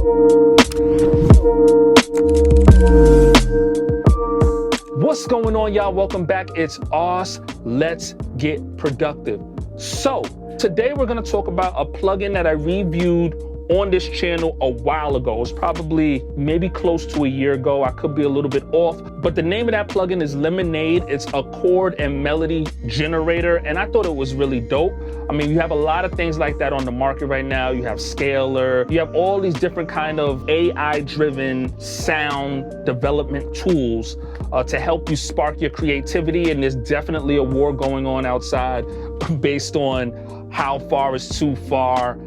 What's going on, y'all? Welcome back. It's Ars. Let's get productive. So today we're going to talk about a plugin that I reviewed on this channel a while ago. It was probably maybe close to a year ago. I could be a little bit off, but the name of that plugin is Lemonaide. It's a chord and melody generator, and I thought it was really dope. I mean, you have a lot of things like that on the market right now. You have Scalar, you have all these different kind of AI-driven sound development tools to help you spark your creativity, and there's definitely a war going on outside based on how far is too far,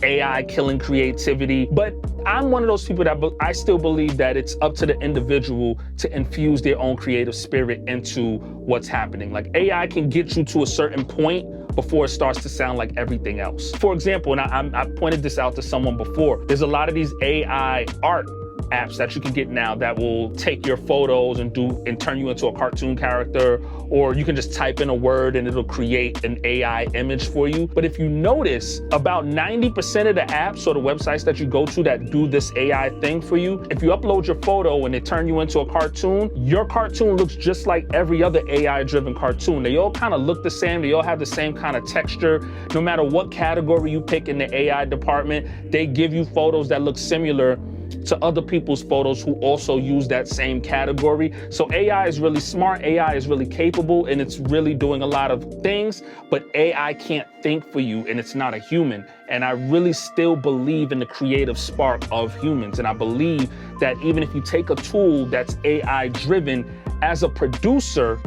AI killing creativity. But I'm one of those people that I still believe that it's up to the individual to infuse their own creative spirit into what's happening. Like, AI can get you to a certain point before it starts to sound like everything else. For example, and I pointed this out to someone before, there's a lot of these AI art apps that you can get now that will take your photos and turn you into a cartoon character, or you can just type in a word and it'll create an AI image for you. But if you notice, about 90% of the apps or the websites that you go to that do this AI thing for you, if you upload your photo and they turn you into a cartoon, your cartoon looks just like every other AI-driven cartoon. They all kind of look the same. They all have the same kind of texture. No matter what category you pick in the AI department, they give you photos that look similar to other people's photos who also use that same category. So AI is really smart, AI is really capable, and it's really doing a lot of things, but AI can't think for you, and it's not a human. And I really still believe in the creative spark of humans. And I believe that even if you take a tool that's AI driven, as a producer,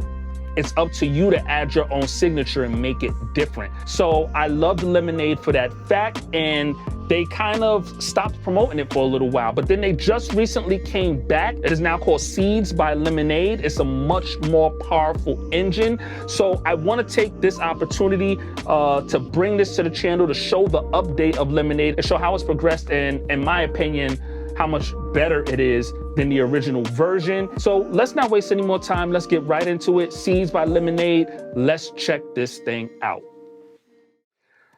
it's up to you to add your own signature and make it different. So I love the Lemonaide for that fact, and they kind of stopped promoting it for a little while, but then they just recently came back. It is now called Seeds by Lemonaide. It's a much more powerful engine. So I want to take this opportunity to bring this to the channel to show the update of Lemonaide and show how it's progressed, and in my opinion, how much better it is than the original version. So let's not waste any more time. Let's get right into it. Seeds by Lemonaide. Let's check this thing out.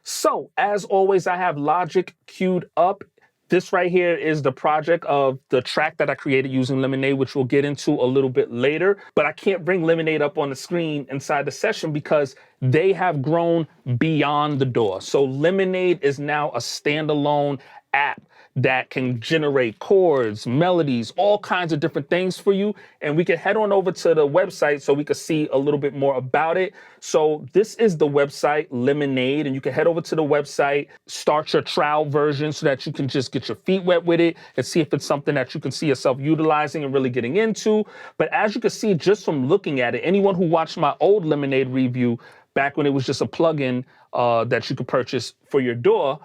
So as always, I have Logic queued up. This right here is the project of the track that I created using Lemonaide, which we'll get into a little bit later. But I can't bring Lemonaide up on the screen inside the session because they have grown beyond the door. So Lemonaide is now a standalone app that can generate chords, melodies, all kinds of different things for you. And we can head on over to the website so we can see a little bit more about it. So this is the website, Lemonaide, and you can head over to the website, start your trial version so that you can just get your feet wet with it and see if it's something that you can see yourself utilizing and really getting into. But as you can see, just from looking at it, anyone who watched my old Lemonaide review back when it was just a plugin that you could purchase for your DAW,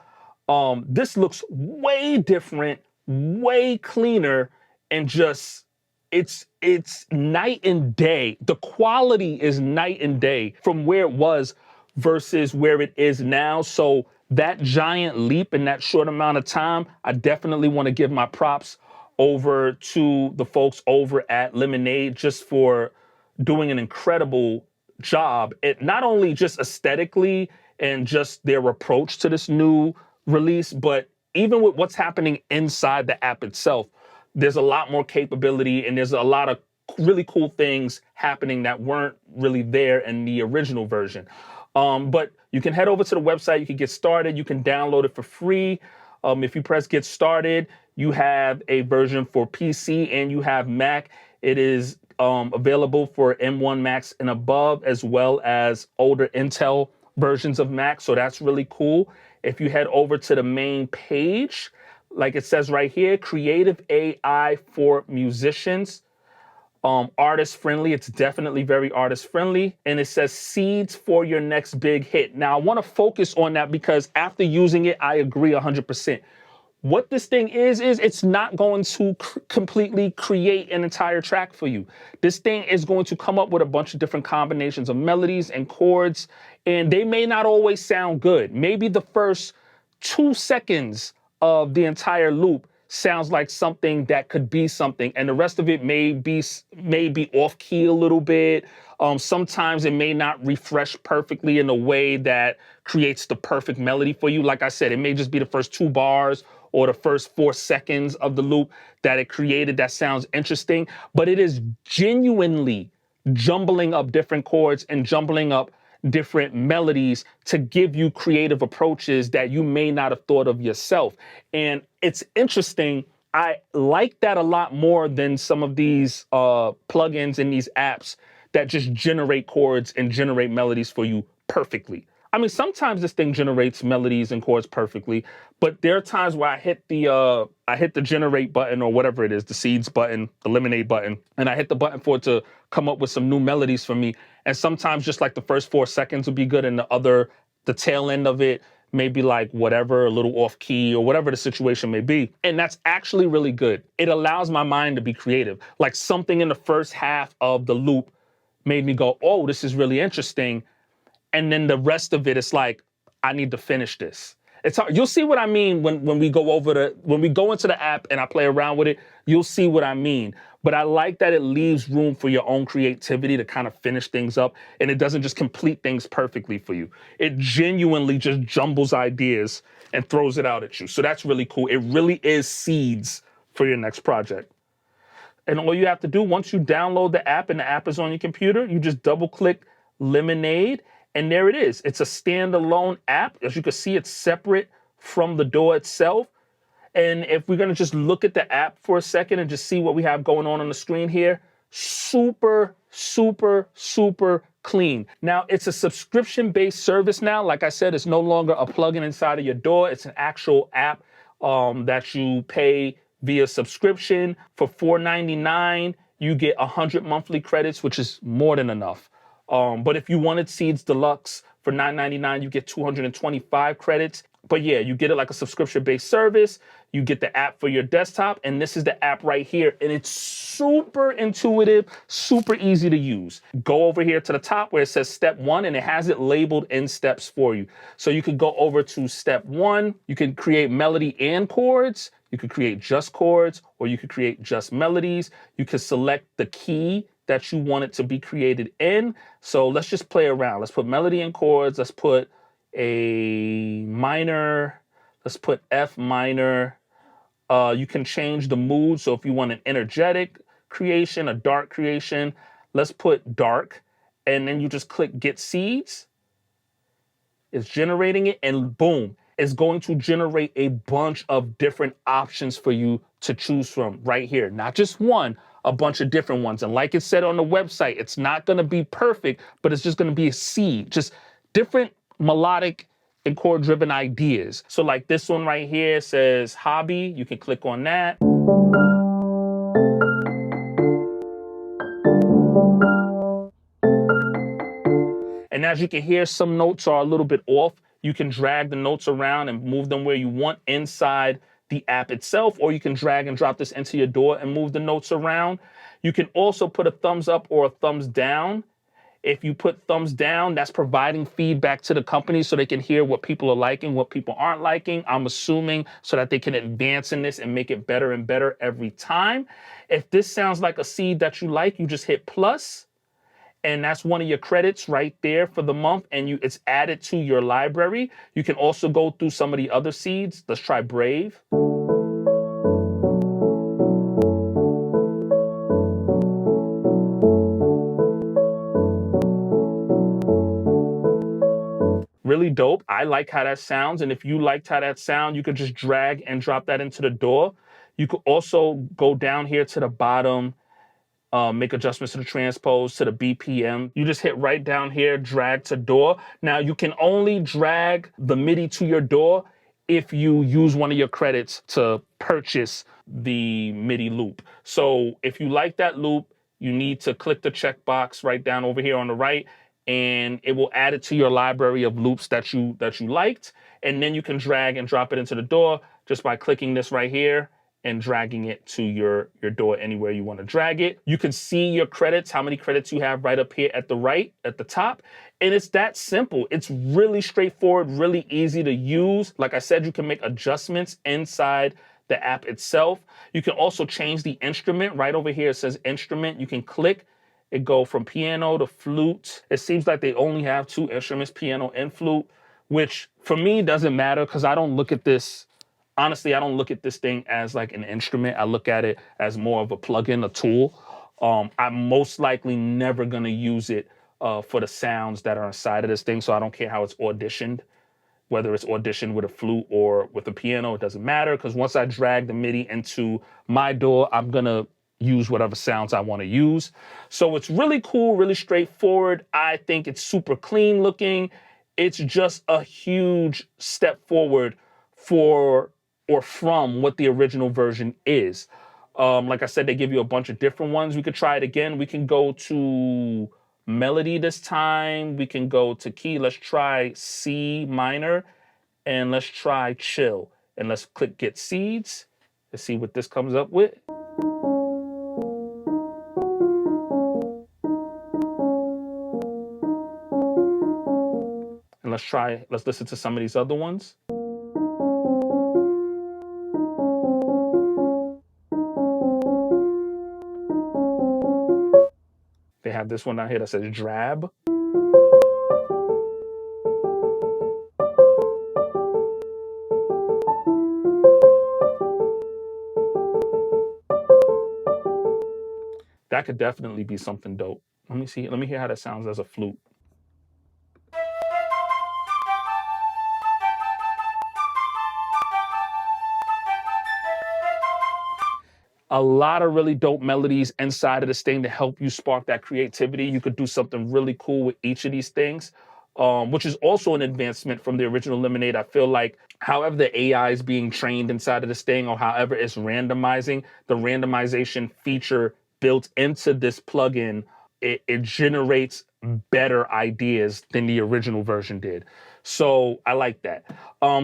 this looks way different, way cleaner, and just, it's night and day. The quality is night and day from where it was versus where it is now. So that giant leap in that short amount of time, I definitely want to give my props over to the folks over at Lemonaide just for doing an incredible job. It not only just aesthetically and just their approach to this new release, but even with what's happening inside the app itself, there's a lot more capability and there's a lot of really cool things happening that weren't really there in the original version. But you can head over to the website, you can get started, you can download it for free. If you press get started, you have a version for PC and you have Mac. It is available for M1 Max and above, as well as older Intel versions of Mac. So that's really cool. If you head over to the main page, like it says right here, creative AI for musicians, artist friendly. It's definitely very artist friendly. And it says seeds for your next big hit. Now I want to focus on that because after using it, I agree 100%. What this thing is it's not going to completely create an entire track for you. This thing is going to come up with a bunch of different combinations of melodies and chords, and they may not always sound good. Maybe the first 2 seconds of the entire loop sounds like something that could be something, and the rest of it may be off key a little bit. Sometimes it may not refresh perfectly in a way that creates the perfect melody for you. Like I said, it may just be the first 2 bars or the first 4 seconds of the loop that it created that sounds interesting, but it is genuinely jumbling up different chords and jumbling up different melodies to give you creative approaches that you may not have thought of yourself. And it's interesting. I like that a lot more than some of these plugins and these apps that just generate chords and generate melodies for you perfectly. I mean, sometimes this thing generates melodies and chords perfectly, but there are times where I hit the generate button or whatever it is, the seeds button, the Lemonaide button, and I hit the button for it to come up with some new melodies for me. And sometimes just like the first 4 seconds would be good, and the tail end of it maybe like whatever, a little off key or whatever the situation may be. And that's actually really good. It allows my mind to be creative. Like something in the first half of the loop made me go, oh, this is really interesting. And then the rest of it is like, I need to finish this. It's hard. You'll see what I mean when we go into the app and I play around with it, you'll see what I mean. But I like that it leaves room for your own creativity to kind of finish things up, and it doesn't just complete things perfectly for you. It genuinely just jumbles ideas and throws it out at you. So that's really cool. It really is seeds for your next project. And all you have to do, once you download the app and the app is on your computer, you just double click Lemonaide, and there it is. It's a standalone app. As you can see, it's separate from the DAW itself. And if we're gonna just look at the app for a second and just see what we have going on the screen here, super, super, super clean. Now, it's a subscription-based service now. Like I said, it's no longer a plugin inside of your DAW. It's an actual app that you pay via subscription. For $4.99, you get 100 monthly credits, which is more than enough. But if you wanted Seeds Deluxe for $9.99, you get 225 credits. But yeah, you get it like a subscription-based service. You get the app for your desktop, and this is the app right here. And it's super intuitive, super easy to use. Go over here to the top where it says step 1, and it has it labeled in steps for you. So you could go over to step 1. You can create melody and chords. You could create just chords, or you could create just melodies. You could select the key that you want it to be created in. So let's just play around. Let's put melody and chords. Let's put a minor. Let's put F minor. You can change the mood. So if you want an energetic creation, a dark creation, let's put dark. And then you just click Get Seeds. It's generating it, and boom, it's going to generate a bunch of different options for you to choose from right here. Not just one, a bunch of different ones. And like it said on the website, it's not going to be perfect, but it's just going to be a seed, just different melodic and chord-driven ideas. So like this one right here says hobby. You can click on that. And as you can hear, some notes are a little bit off. You can drag the notes around and move them where you want inside the app itself, or you can drag and drop this into your DAW and move the notes around. You can also put a thumbs up or a thumbs down. If you put thumbs down, that's providing feedback to the company so they can hear what people are liking, what people aren't liking. I'm assuming so that they can advance in this and make it better and better every time. If this sounds like a seed that you like, you just hit plus, and that's one of your credits right there for the month, and it's added to your library. You can also go through some of the other seeds. Let's try Brave. Really dope. I like how that sounds. And if you liked how that sounds, you could just drag and drop that into the DAW. You could also go down here to the bottom, make adjustments to the transpose, to the BPM. You just hit right down here, drag to DAW. Now you can only drag the MIDI to your DAW if you use one of your credits to purchase the MIDI loop. So if you like that loop, you need to click the checkbox right down over here on the right, and it will add it to your library of loops that you liked. And then you can drag and drop it into the DAW just by clicking this right here and dragging it to your DAW anywhere you want to drag it. You can see your credits, how many credits you have right up here at the right, at the top. And it's that simple. It's really straightforward, really easy to use. Like I said, you can make adjustments inside the app itself. You can also change the instrument. Right over here, it says instrument. You can click. It go from piano to flute. It seems like they only have 2 instruments, piano and flute, which for me doesn't matter because I don't look at this honestly, I don't look at this thing as like an instrument. I look at it as more of a plugin, a tool. I'm most likely never gonna use it for the sounds that are inside of this thing. So I don't care how it's auditioned, whether it's auditioned with a flute or with a piano, it doesn't matter. Because once I drag the MIDI into my DAW, I'm gonna use whatever sounds I want to use. So it's really cool, really straightforward. I think it's super clean looking. It's just a huge step forward for or from what the original version is. Like I said, they give you a bunch of different ones. We could try it again. We can go to melody this time. We can go to key. Let's try C minor and let's try chill. And let's click get seeds. Let's see what this comes up with. And let's listen to some of these other ones. They have this one down here that says drab. That could definitely be something dope. Let me see. Let me hear how that sounds as a flute. A lot of really dope melodies inside of this thing to help you spark that creativity. You could do something really cool with each of these things, which is also an advancement from the original Lemonaide. I feel like however the AI is being trained inside of this thing or however it's randomizing, the randomization feature built into this plugin, it generates better ideas than the original version did. So I like that.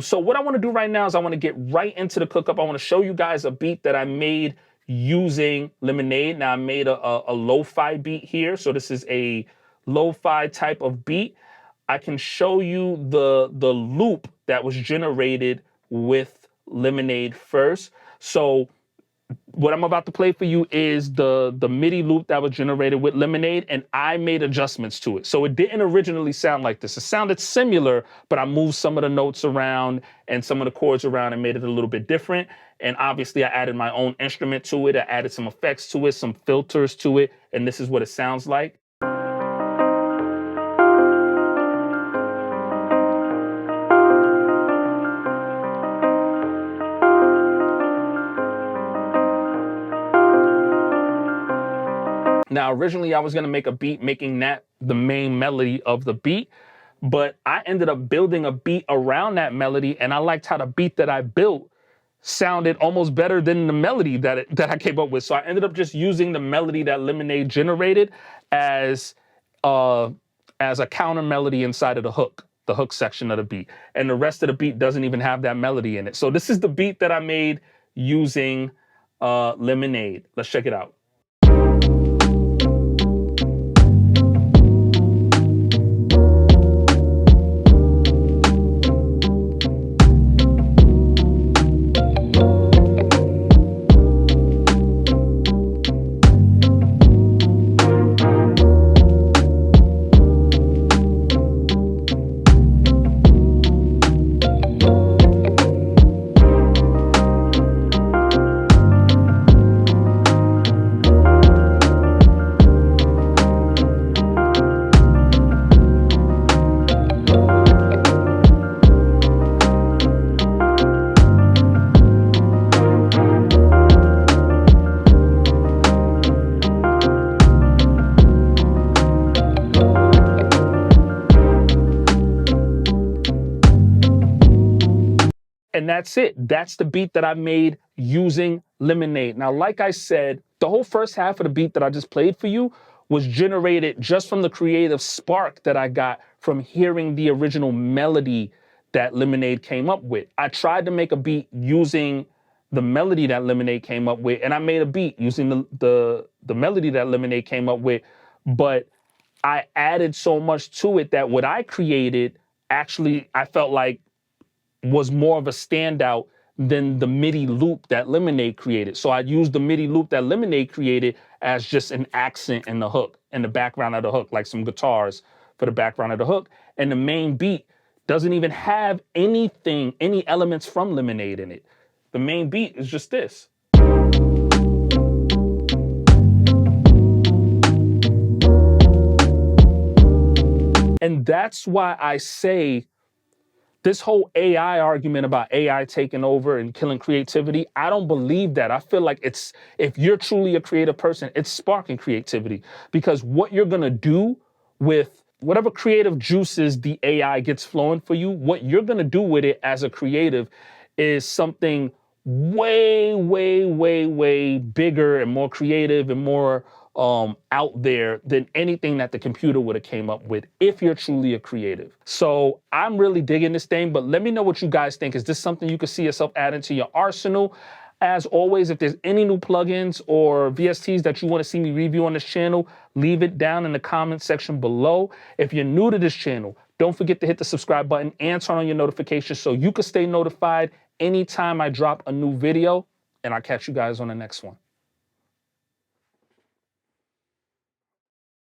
So what I want to do right now is I want to get right into the cookup. I want to show you guys a beat that I made using Lemonaide. Now I made a lo-fi beat here. So this is a lo-fi type of beat. I can show you the loop that was generated with Lemonaide first. So what I'm about to play for you is the MIDI loop that was generated with Lemonaide, and I made adjustments to it. So it didn't originally sound like this. It sounded similar, but I moved some of the notes around and some of the chords around and made it a little bit different. And obviously I added my own instrument to it. I added some effects to it, some filters to it, and this is what it sounds like. Now, originally I was gonna make a beat making that the main melody of the beat, but I ended up building a beat around that melody, and I liked how the beat that I built sounded almost better than the melody that I came up with. So I ended up just using the melody that Lemonaide generated as a counter melody inside of the hook section of the beat. And the rest of the beat doesn't even have that melody in it. So this is the beat that I made using Lemonaide. Let's check it out. And that's it. That's the beat that I made using Lemonaide. Now, like I said, the whole first half of the beat that I just played for you was generated just from the creative spark that I got from hearing the original melody that Lemonaide came up with. I tried to make a beat using the melody that Lemonaide came up with, and I made a beat using the melody that Lemonaide came up with, but I added so much to it that what I created actually, I felt like was more of a standout than the MIDI loop that Lemonaide created. So I used the MIDI loop that Lemonaide created as just an accent in the hook, in the background of the hook, like some guitars for the background of the hook. And the main beat doesn't even have anything, any elements from Lemonaide in it. The main beat is just this. And that's why I say this whole AI argument about AI taking over and killing creativity, I don't believe that. I feel like it's, if you're truly a creative person, it's sparking creativity, because what you're going to do with whatever creative juices the AI gets flowing for you, what you're going to do with it as a creative is something way, way, way, way bigger and more creative and more out there than anything that the computer would have came up with if you're truly a creative. So I'm really digging this thing, but let me know what you guys think. Is this something you could see yourself adding to your arsenal? As always, if there's any new plugins or VSTs that you want to see me review on this channel, leave it down in the comment section below. If you're new to this channel, don't forget to hit the subscribe button and turn on your notifications so you can stay notified anytime I drop a new video, and I'll catch you guys on the next one.